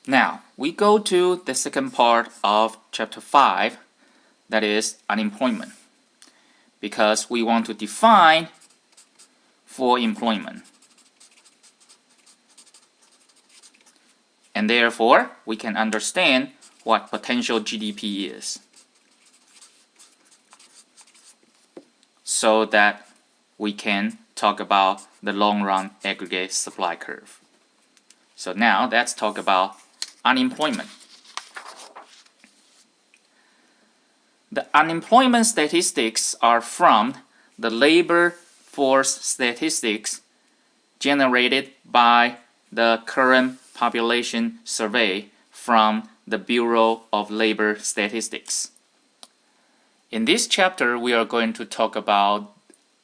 Now, we go to the second part of chapter 5, that is unemployment, because we want to define full employment. And therefore, we can understand what potential GDP is, so that we can talk about the long-run aggregate supply curve. So now let's talk about unemployment. The unemployment statistics are from the labor force statistics generated by the current population survey from the Bureau of Labor Statistics. In this chapter, we are going to talk about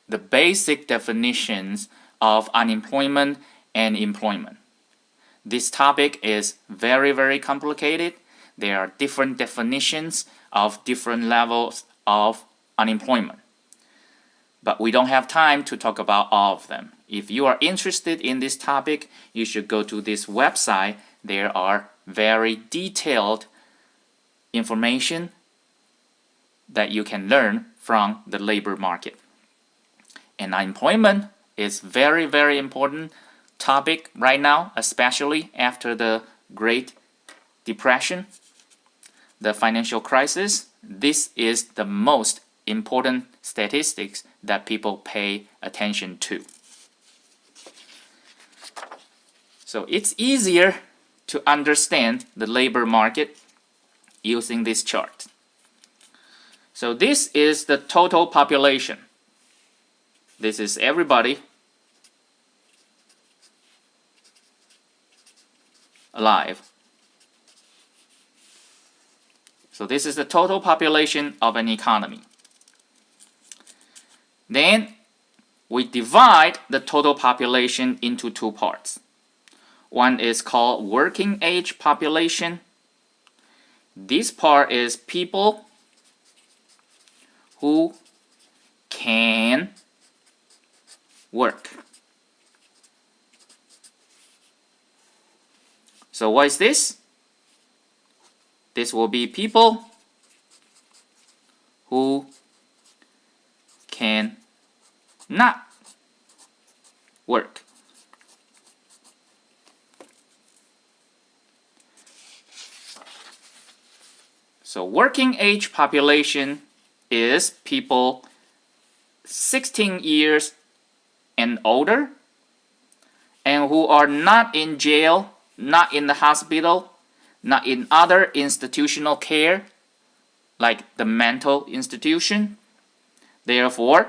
the basic definitions of unemployment and employment. This topic is very complicated. There are different definitions of different levels of unemployment. But we don't have time to talk about all of them. If you are interested in this topic, you should go to this website. There are very detailed information that you can learn from the labor market. And unemployment is very important topic right now, especially after the Great Depression, the financial crisis. This is the most important statistics that people pay attention to. So it's easier to understand the labor market using this chart. So this is the total population. This is everybody alive. So this is the total population of an economy. Then we divide the total population into two parts. One is called working age population. This part is people who can work. So what is this? This will be people who can not work. So working age population is people 16 years and older, and who are not in jail, not in the hospital, not in other institutional care, like the mental institution. Therefore,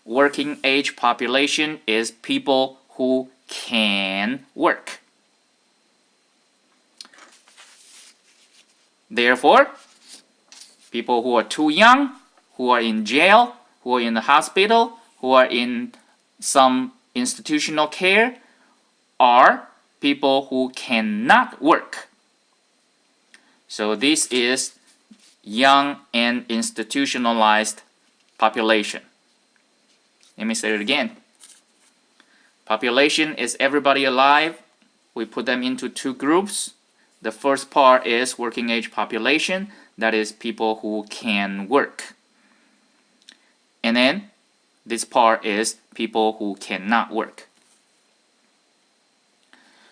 working age population is people who can work. Therefore, people who are too young, who are in jail, who are in the hospital, who are in some institutional care, are people who cannot work. So this is young and institutionalized population. Let me say it again. Population is everybody alive. We put them into two groups. The first part is working age population. That is people who can work. And then this part is people who cannot work.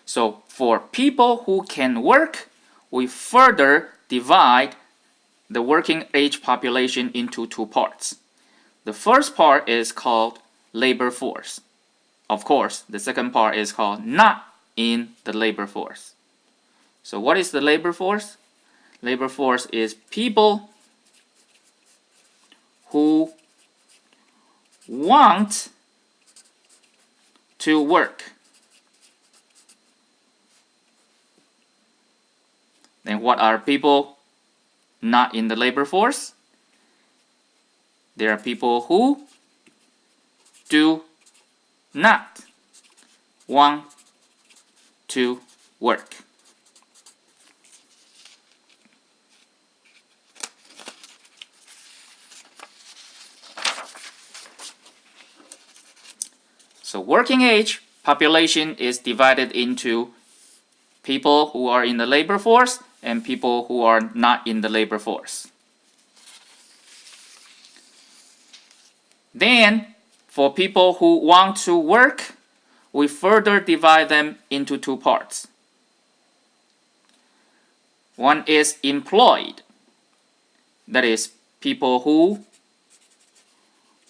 So for people who can work, we further divide the working age population into two parts. The first part is called labor force. Of course, the second part is called not in the labor force. So what is the labor force? Labor force is people who want to work. Then what are people not in the labor force? There are people who do not want to work. So working age population is divided into people who are in the labor force and people who are not in the labor force. Then, for people who want to work, we further divide them into two parts. One is employed, that is, people who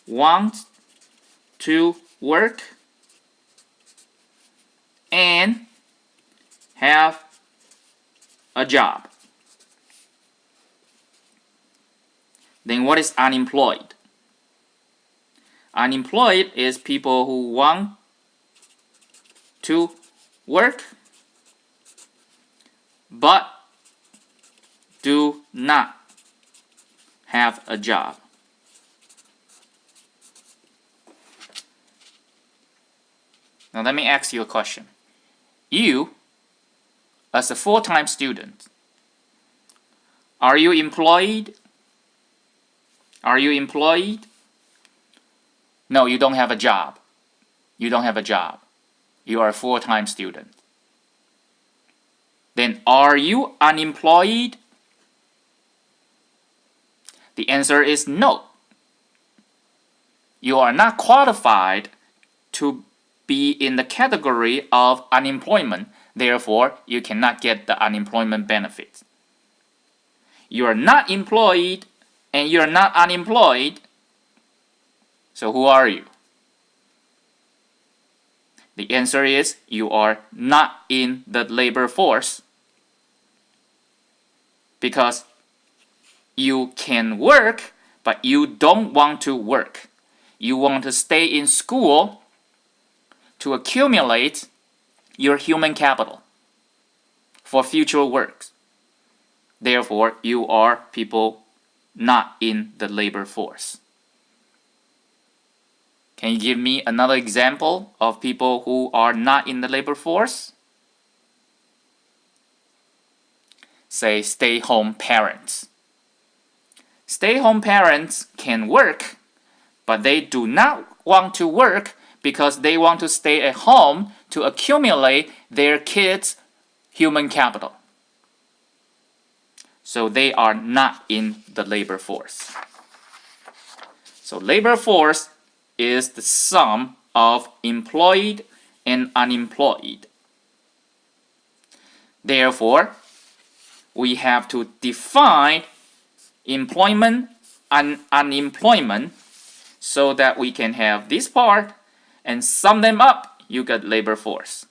want to work and have a job. Then what is unemployed? Unemployed is people who want to work but do not have a job. Now let me ask you a question. You, as a full-time student, are you employed? Are you employed? No, you don't have a job. You don't have a job. You are a full-time student. Then are you unemployed? The answer is no. You are not qualified to be in the category of unemployment. Therefore, you cannot get the unemployment benefits. You are not employed and you are not unemployed. So who are you? The answer is you are not in the labor force because you can work, but you don't want to work. You want to stay in school to accumulate your human capital for future works. Therefore, you are people not in the labor force. Can you give me another example of people who are not in the labor force? Say stay-home parents. Stay-home parents can work, but they do not want to work because they want to stay at home to accumulate their kids' human capital. So they are not in the labor force. So labor force is the sum of employed and unemployed. Therefore, we have to define employment and unemployment so that we can have this part and sum them up, you get labor force.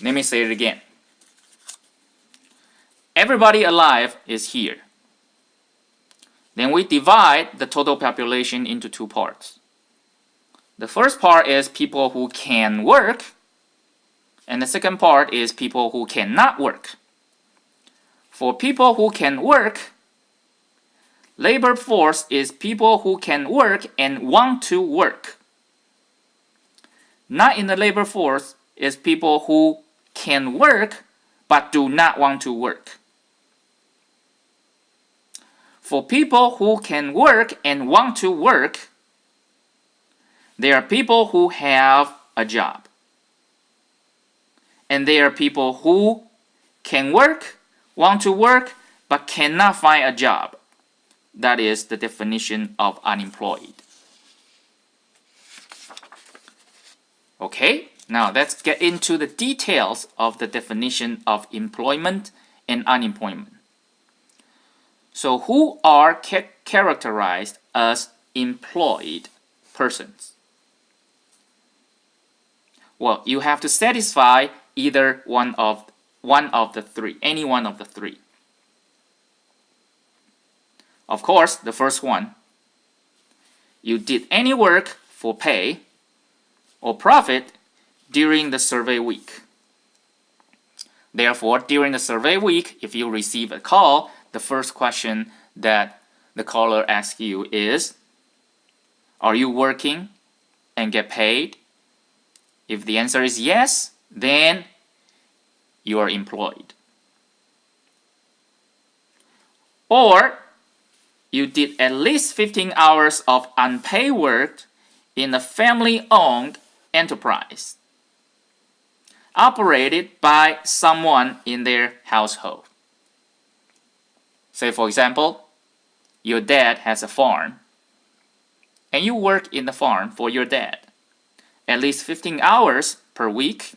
Let me say it again. Everybody alive is here. Then we divide the total population into two parts. The first part is people who can work, and the second part is people who cannot work. For people who can work, labor force is people who can work and want to work. Not in the labor force is people who can work but do not want to work. For people who can work and want to work, there are people who have a job. And there are people who can work, want to work, but cannot find a job. That is the definition of unemployed. Okay, now let's get into the details of the definition of employment and unemployment. So who are characterized as employed persons? Well, you have to satisfy either one of the three, any one of the three. Of course, the first one, you did any work for pay or profit during the survey week. Therefore, during the survey week, if you receive a call, the first question that the caller asks you is, are you working and get paid? If the answer is yes, then you are employed. Or you did at least 15 hours of unpaid work in a family-owned enterprise operated by someone in their household. Say, for example, your dad has a farm, and you work in the farm for your dad at least 15 hours per week.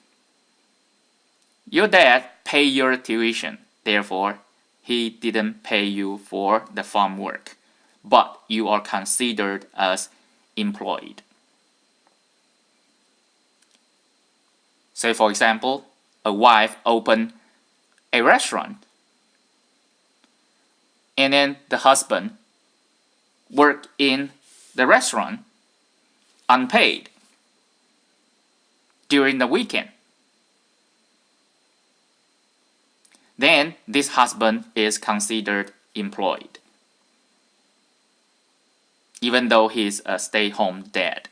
Your dad paid your tuition, therefore, he didn't pay you for the farm work, but you are considered as employed. Say, for example, a wife opened a restaurant, and then the husband worked in the restaurant unpaid during the weekend. Then this husband is considered employed, even though he's a stay-home dad,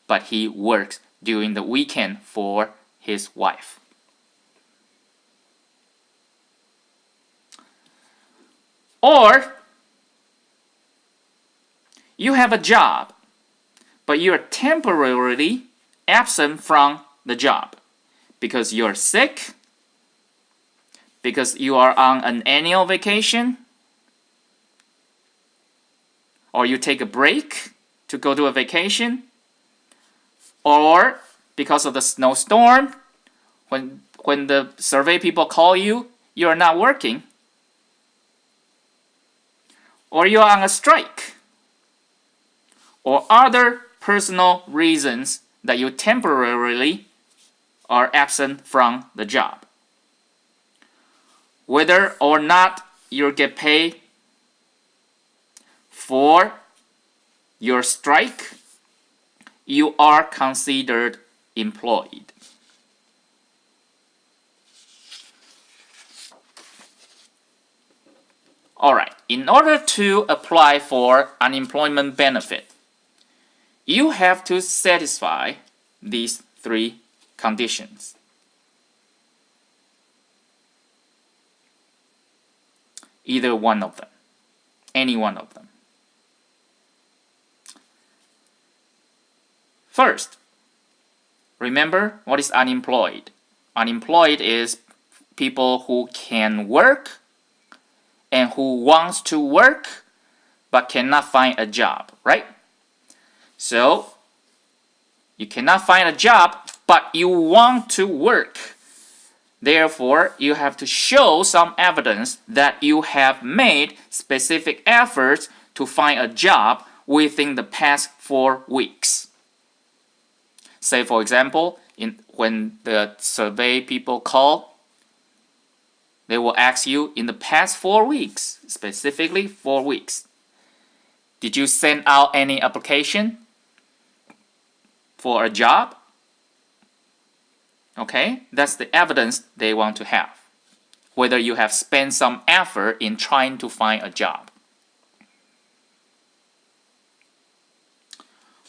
but he works during the weekend for his wife. Or you have a job, but you're temporarily absent from the job because you're sick, because you are on an annual vacation, or you take a break to go to a vacation, or because of the snowstorm, when the survey people call you, you're not working, or you're on a strike, or other personal reasons that you temporarily are absent from the job. Whether or not you get paid for your strike, you are considered employed. Alright, in order to apply for unemployment benefit, you have to satisfy these three conditions. Either one of them, any one of them. First, remember what is unemployed. Unemployed is people who can work and who wants to work but cannot find a job, right? So, you cannot find a job but you want to work. Therefore, you have to show some evidence that you have made specific efforts to find a job within the past 4 weeks. Say, for example, when the survey people call, they will ask you in the past 4 weeks, specifically 4 weeks, did you send out any application for a job? Okay, that's the evidence they want to have, whether you have spent some effort in trying to find a job.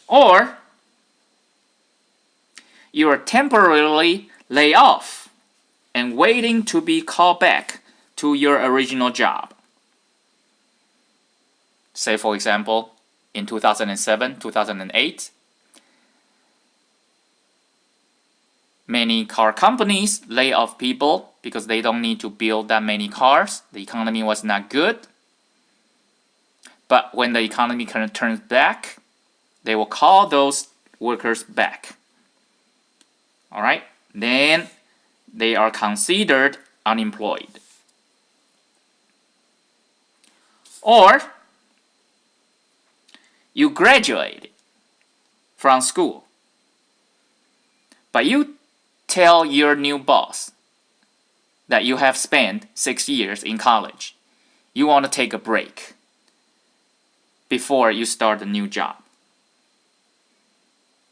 Or you are temporarily laid off and waiting to be called back to your original job. Say, for example, in 2007, 2008, many car companies lay off people because they don't need to build that many cars. The economy was not good. But when the economy kind of turns back, they will call those workers back. Alright? Then they are considered unemployed. Or you graduated from school, but you tell your new boss that you have spent 6 years in college. You want to take a break before you start a new job.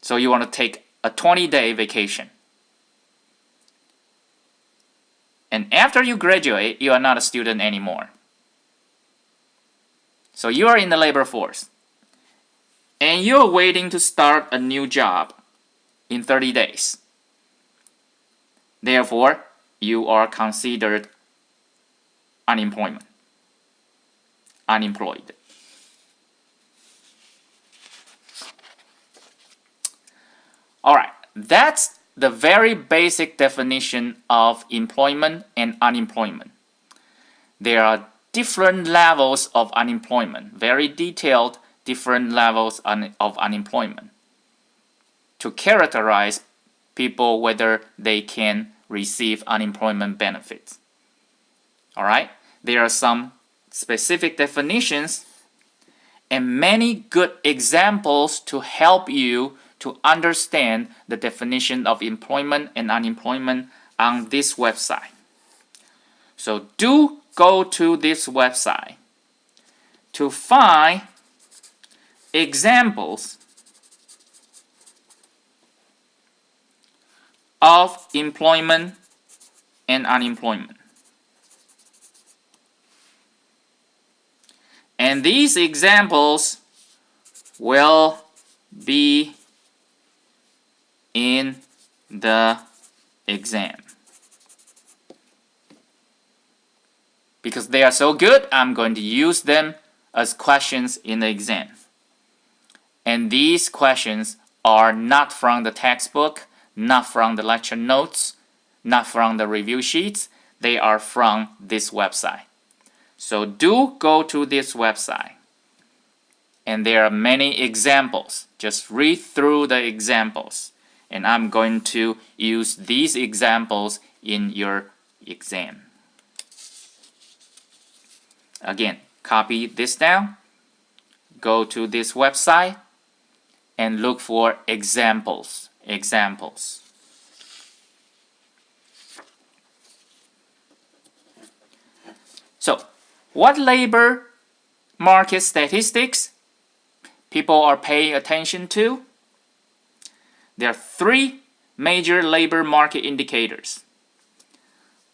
So you want to take a 20-day vacation. And after you graduate, you are not a student anymore. So you are in the labor force. And you're waiting to start a new job in 30 days. Therefore, you are considered unemployed. Alright, that's the very basic definition of employment and unemployment. There are different levels of unemployment, very detailed different levels of unemployment to characterize people whether they can receive unemployment benefits. Alright, there are some specific definitions and many good examples to help you to understand the definition of employment and unemployment on this website. So do go to this website to find examples of employment and unemployment. And these examples will be in the exam. Because they are so good, I'm going to use them as questions in the exam. And these questions are not from the textbook, not from the lecture notes, not from the review sheets. They are from this website. So do go to this website. And there are many examples. Just read through the examples. And I'm going to use these examples in your exam. Again, copy this down, go to this website, and look for examples. So, what labor market statistics people are paying attention to? There are three major labor market indicators.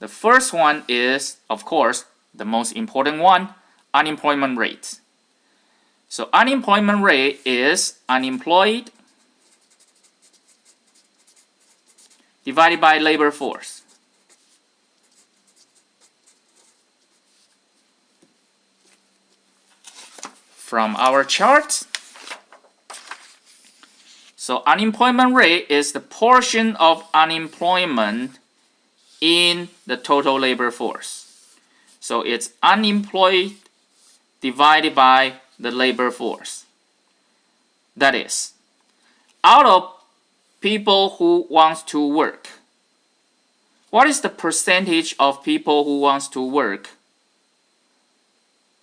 The first one is, of course, the most important one, unemployment rate. So unemployment rate is unemployed divided by labor force. From our chart, so unemployment rate is the portion of unemployment in the total labor force. So it's unemployed divided by the labor force. That is, out of people who want to work, what is the percentage of people who wants to work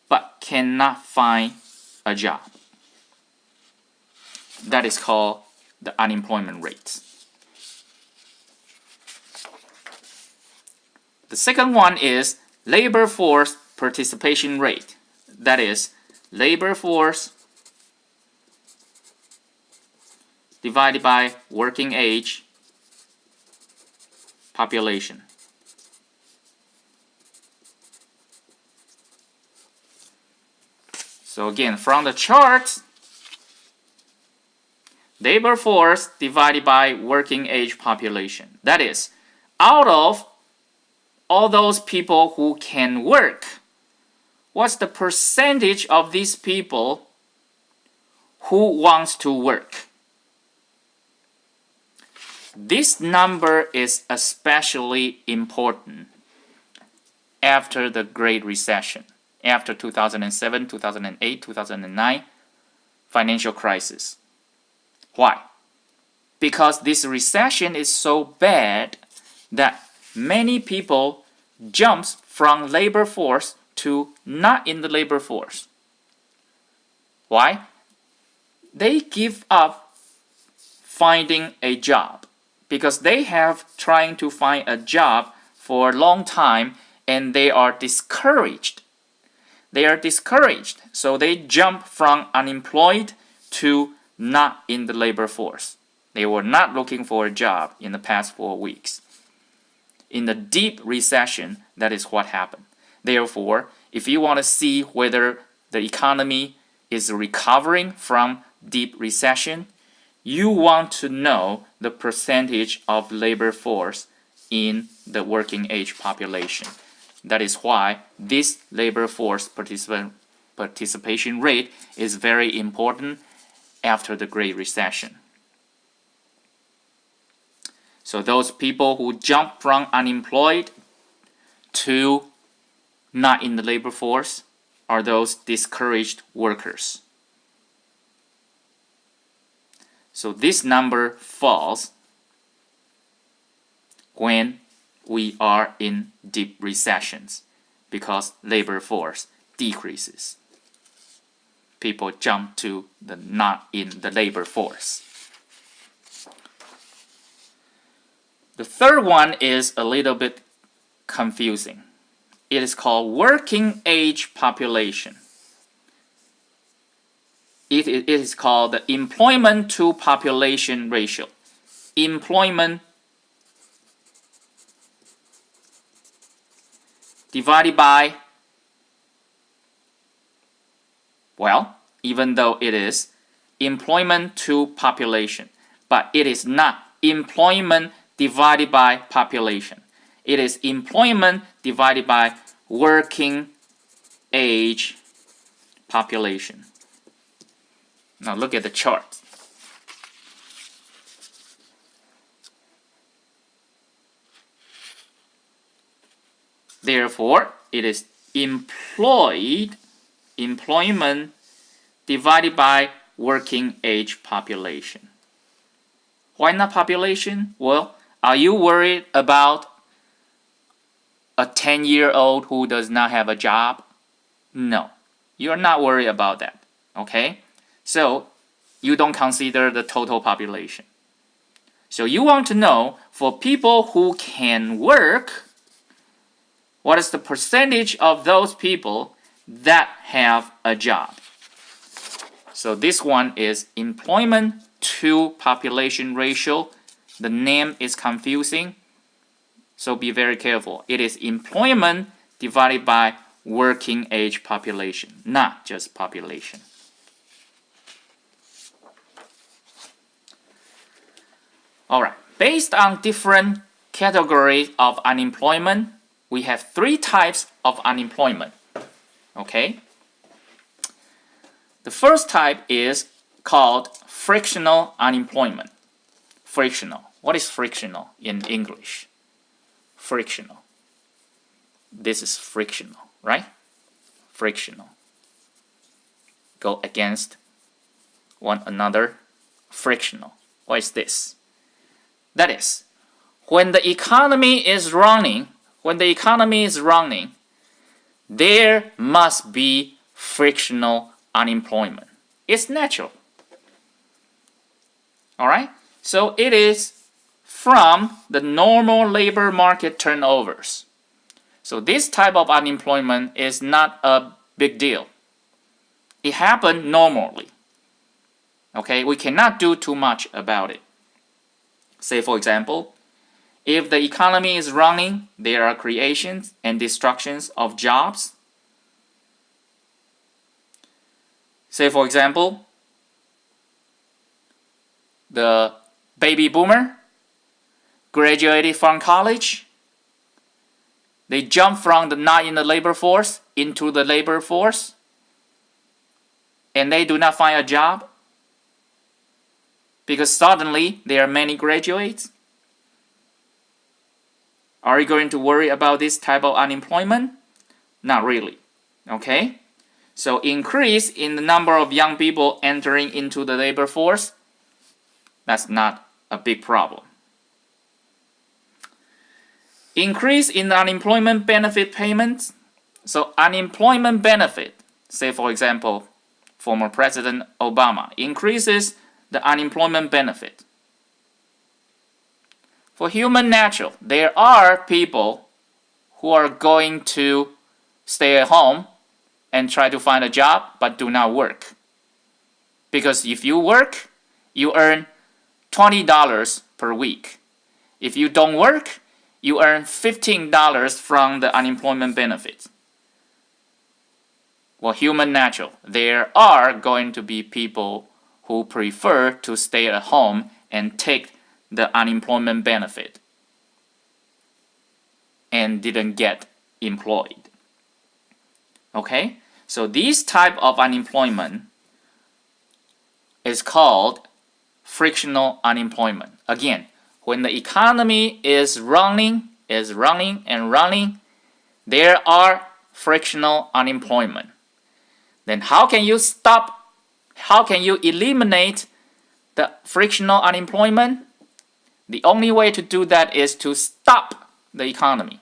but cannot find a job? That is called the unemployment rate. The second one is labor force participation rate. That is, labor force divided by working age population. So again, from the chart, labor force divided by working age population. That is, out of all those people who can work, what's the percentage of these people who wants to work? This number is especially important after the Great Recession, after 2007, 2008, 2009 financial crisis. Why? Because this recession is so bad that many people jumps from labor force to not in the labor force. Why? They give up finding a job because they have trying to find a job for a long time and they are discouraged. So they jump from unemployed to not in the labor force. They were not looking for a job in the past 4 weeks. In the deep recession, that is what happened. Therefore, if you want to see whether the economy is recovering from deep recession, you want to know the percentage of labor force in the working age population. That is why this labor force participation rate is very important after the Great Recession. So those people who jump from unemployed to not in the labor force are those discouraged workers. So this number falls when we are in deep recessions because labor force decreases. People jump to the not in the labor force. The third one is a little bit confusing. It is called working age population. It is called the employment to population ratio. Employment divided by, well, even though it is employment to population, but it is not employment divided by population. It is employment divided by working age population. Now look at the chart. Therefore, it is employment divided by working age population. Why not population? Well, are you worried about a 10-year-old who does not have a job? No, you're not worried about that, okay? So, you don't consider the total population. So you want to know, for people who can work, what is the percentage of those people that have a job? So this one is employment to population ratio. The name is confusing, so be very careful. It is employment divided by working age population, not just population. Alright, based on different categories of unemployment, we have 3 types of unemployment. Okay? The first type is called frictional unemployment. Frictional. What is frictional in English? Frictional. This is frictional, right? Frictional. Go against one another. Frictional. What is this? That is, when the economy is running, there must be frictional unemployment. It's natural. Alright? So it is from the normal labor market turnovers. So this type of unemployment is not a big deal. It happened normally. Okay? We cannot do too much about it. Say, for example, if the economy is running, there are creations and destructions of jobs. Say, for example, the baby boomer graduated from college. They jump from the not in the labor force into the labor force, and they do not find a job because suddenly there are many graduates. Are you going to worry about this type of unemployment? Not really. Okay? So increase in the number of young people entering into the labor force, that's not a big problem. Increase in the unemployment benefit payments. So unemployment benefit, say for example, former President Obama increases the unemployment benefit. For human natural, there are people who are going to stay at home and try to find a job but do not work. Because if you work, you earn $20 per week. If you don't work, you earn $15 from the unemployment benefit. Well, human natural, there are going to be people who prefer to stay at home and take the unemployment benefit and didn't get employed. Okay? So this type of unemployment is called frictional unemployment. Again, When the economy is running and running, there are frictional unemployment. Then how can you eliminate the frictional unemployment? The only way to do that is to stop the economy.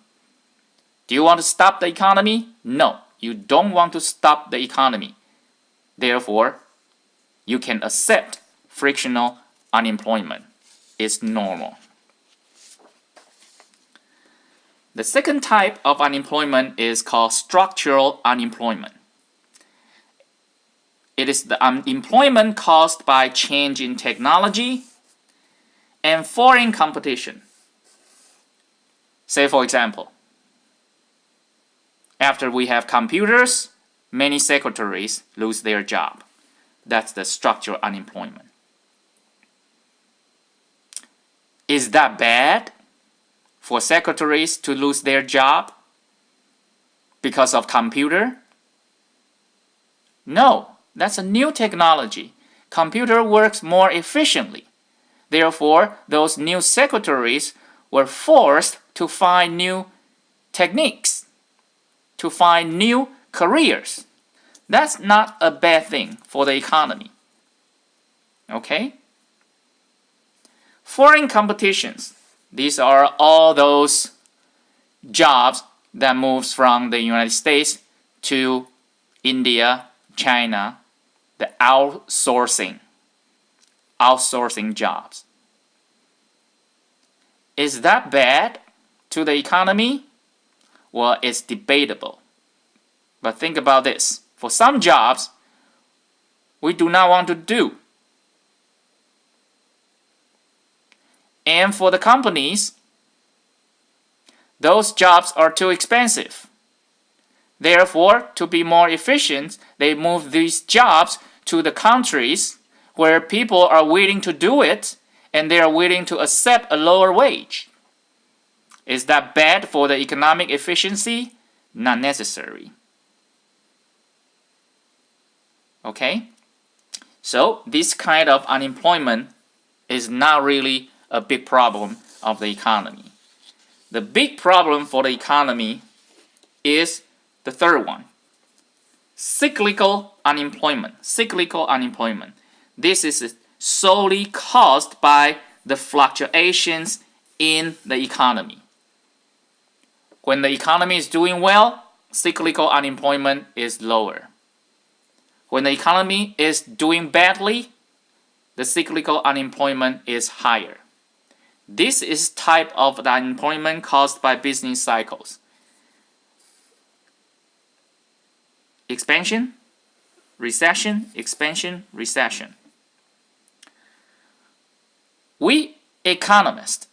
Do you want to stop the economy? No, you don't want to stop the economy. Therefore, you can accept frictional unemployment. It's normal. The second type of unemployment is called structural unemployment. It is the unemployment caused by change in technology and foreign competition. Say, for example, after we have computers, many secretaries lose their job. That's the structural unemployment. Is that bad for secretaries to lose their job because of computer? No, that's a new technology. Computer works more efficiently. Therefore, those new secretaries were forced to find new techniques, to find new careers. That's not a bad thing for the economy. Okay? Foreign competitions. These are all those jobs that moves from the United States to India, China, the outsourcing jobs. Is that bad to the economy? Well, it's debatable. But think about this. For some jobs, we do not want to do. And for the companies, those jobs are too expensive. Therefore, to be more efficient, they move these jobs to the countries where people are willing to do it and they are willing to accept a lower wage. Is that bad for the economic efficiency? Not necessary. Okay? So this kind of unemployment is not really a big problem of the economy. The big problem for the economy is the third one. Cyclical unemployment. Cyclical unemployment. This is solely caused by the fluctuations in the economy. When the economy is doing well, cyclical unemployment is lower. When the economy is doing badly, the cyclical unemployment is higher. This is type of the unemployment caused by business cycles. Expansion, recession, expansion, recession. We economists,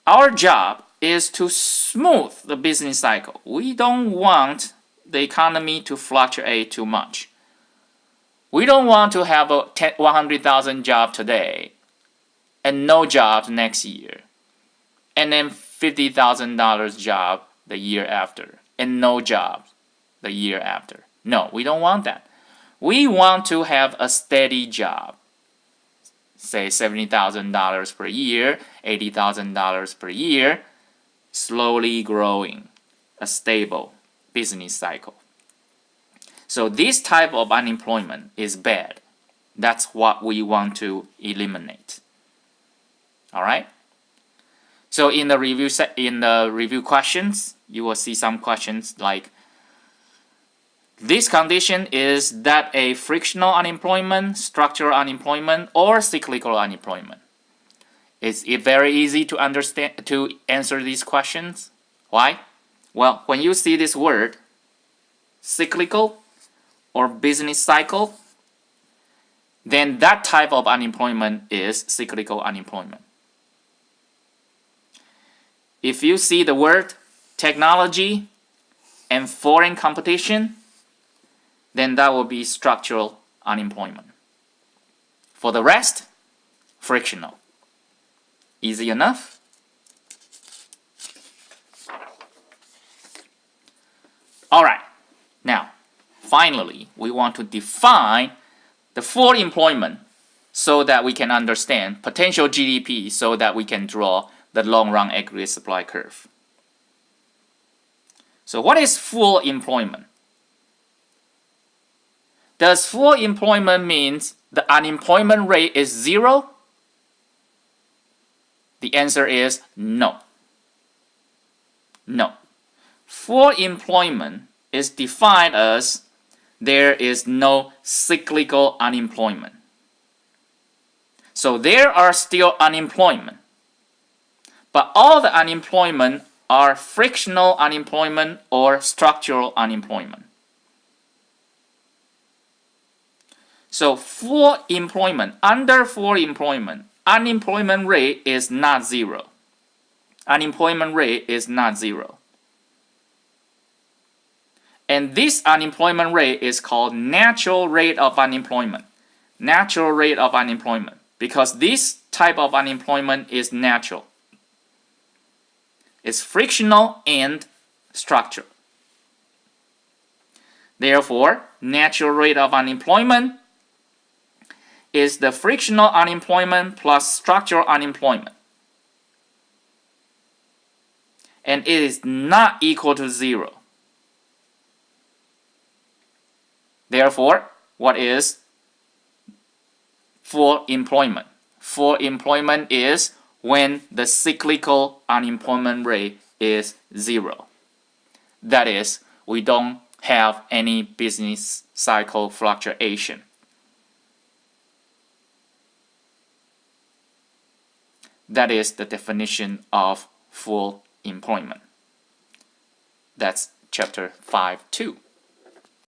our job is to smooth the business cycle. We don't want the economy to fluctuate too much. We don't want to have a 100,000 job today and no jobs next year, and then $50,000 job the year after, and no jobs the year after. No, we don't want that. We want to have a steady job, say $70,000 per year, $80,000 per year, slowly growing, a stable business cycle. So this type of unemployment is bad. That's what we want to eliminate. All right. So in the review questions, you will see some questions like, this condition is that a frictional unemployment, structural unemployment, or cyclical unemployment? It's very easy to understand to answer these questions. Why? Well, when you see this word, cyclical or business cycle, then that type of unemployment is cyclical unemployment. If you see the word technology and foreign competition, then that will be structural unemployment. For the rest, frictional. Easy enough? Alright, now, finally, we want to define the full employment so that we can understand potential GDP, so that we can draw the long-run aggregate supply curve. So what is full employment? Does full employment mean the unemployment rate is 0? The answer is no. No. Full employment is defined as there is no cyclical unemployment. So there are still unemployment, but all the unemployment are frictional unemployment or structural unemployment. So full employment, under full employment, unemployment rate is not 0. Unemployment rate is not 0. And this unemployment rate is called natural rate of unemployment. Natural rate of unemployment, because this type of unemployment is natural. It's frictional and structural. Therefore, natural rate of unemployment is the frictional unemployment plus structural unemployment. And it is not equal to 0. Therefore, what is full employment? Full employment is when the cyclical unemployment rate is 0. That is, we don't have any business cycle fluctuation. That is the definition of full employment. That's chapter 5.2.